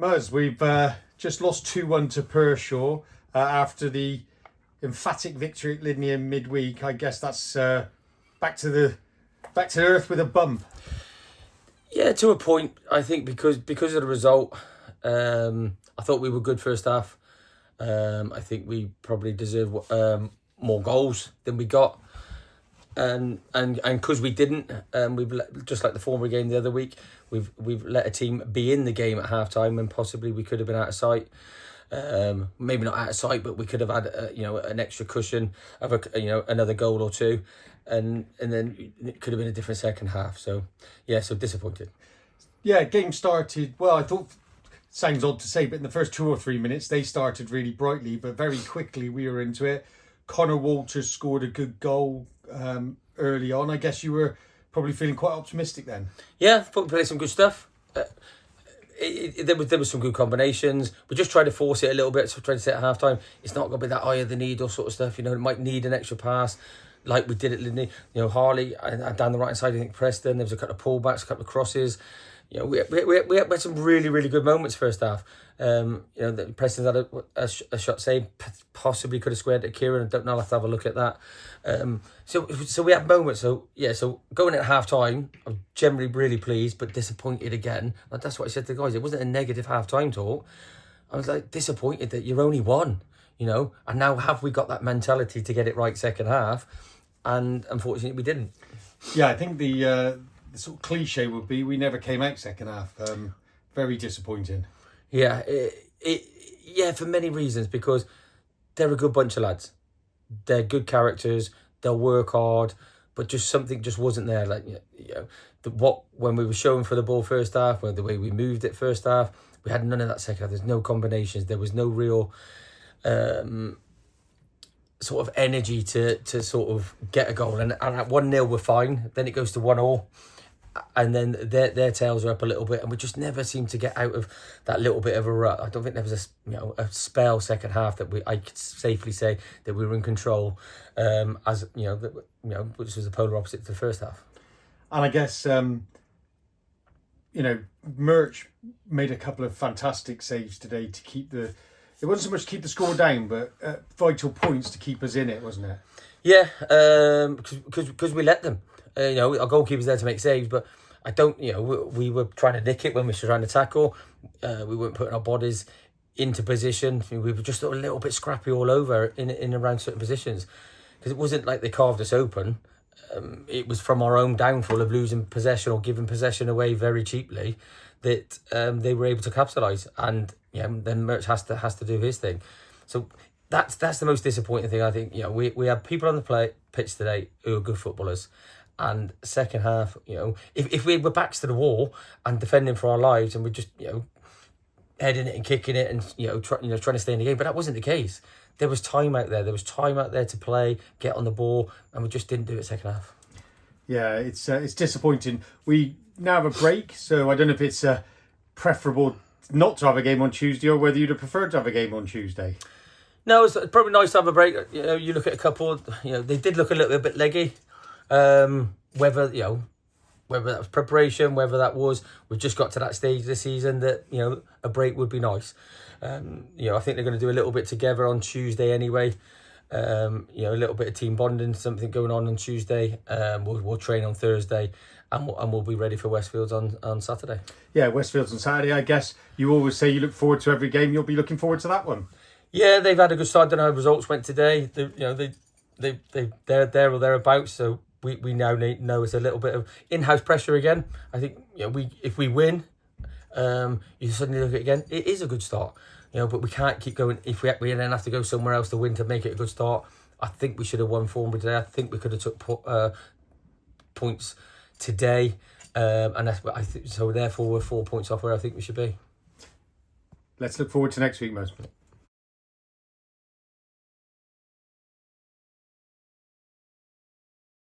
Muzz, we've just lost 2-1 to Pershore after the emphatic victory at Lydney in midweek. I guess that's back to earth with a bump. Yeah, to a point. I think because of the result, I thought we were good first half. I think we probably deserved more goals than we got, and because we didn't, we've just like the former game the other week, we've let a team be in the game at half time when possibly we could have been out of sight. Maybe not out of sight, but we could have had an extra cushion of another goal or two, and then it could have been a different second half. So so disappointed. Yeah, game started well. I thought, sounds odd to say, but in the first 2 or 3 minutes they started really brightly, but very quickly we were into it. Connor Walters scored a good goal early on. I guess you were probably feeling quite optimistic then. Yeah, I thought we played some good stuff. There was some good combinations. We just tried to force it a little bit, so tried to say at half time, it's not going to be that eye of the needle sort of stuff. It might need an extra pass like we did at Lydney. Harley, and down the right side, I think Preston, there was a couple of pullbacks, a couple of crosses. We had some really, really good moments first half. Preston had a shot save, possibly could have squared at Kieran. I don't know, I'll have to have a look at that. So we had moments. So going at half time, I'm generally really pleased, but disappointed again. That's what I said to the guys. It wasn't a negative half time talk. I was like disappointed that you're only one, and now have we got that mentality to get it right second half? And unfortunately, we didn't. Yeah, I think the sort of cliche would be we never came out second half. Very disappointing. Yeah, for many reasons, because they're a good bunch of lads. They're good characters. They'll work hard, but just something just wasn't there. When we were showing for the ball first half, the way we moved it first half, we had none of that second half. There's no combinations. There was no real sort of energy to sort of get a goal. And at 1-0 we're fine. Then it goes to 1-1. And then their tails are up a little bit, and we just never seem to get out of that little bit of a rut. I don't think there was a spell second half that I could safely say that we were in control, which was the polar opposite to the first half. And I guess Murch made a couple of fantastic saves today to keep it wasn't so much to keep the score down, but vital points to keep us in it, wasn't it? Yeah, because we let them. Our goalkeeper's there to make saves, but I don't. We were trying to nick it when we were trying to tackle. We weren't putting our bodies into position. We were just a little bit scrappy all over in around certain positions, because it wasn't like they carved us open. It was from our own downfall of losing possession or giving possession away very cheaply that they were able to capitalise, and then Merch has to do his thing. So that's the most disappointing thing. I think we have people on the pitch today who are good footballers. And second half, if we were backs to the wall and defending for our lives, and we're just, heading it and kicking it and, trying to stay in the game. But that wasn't the case. There was time out there. There was time out there to play, get on the ball, and we just didn't do it second half. Yeah, it's disappointing. We now have a break, so I don't know if it's preferable not to have a game on Tuesday or whether you'd have preferred to have a game on Tuesday. No, it's probably nice to have a break. You look at a couple, they did look a little bit leggy. Whether that was preparation, whether that was we've just got to that stage of the season that a break would be nice. I think they're going to do a little bit together on Tuesday anyway. A little bit of team bonding, something going on Tuesday. We'll train on Thursday, and we'll be ready for Westfields on Saturday. Yeah, Westfields on Saturday. I guess you always say you look forward to every game. You'll be looking forward to that one. Yeah, they've had a good start. I don't know how results went today. They're there or thereabouts. So. We now know it's a little bit of in-house pressure again. I think if we win, you suddenly look at it again. It is a good start, but we can't keep going. If we then have to go somewhere else to win to make it a good start. I think we should have won Formby today. I think we could have took points today, and that's what I think. So therefore, we're 4 points off where I think we should be. Let's look forward to next week, Mos.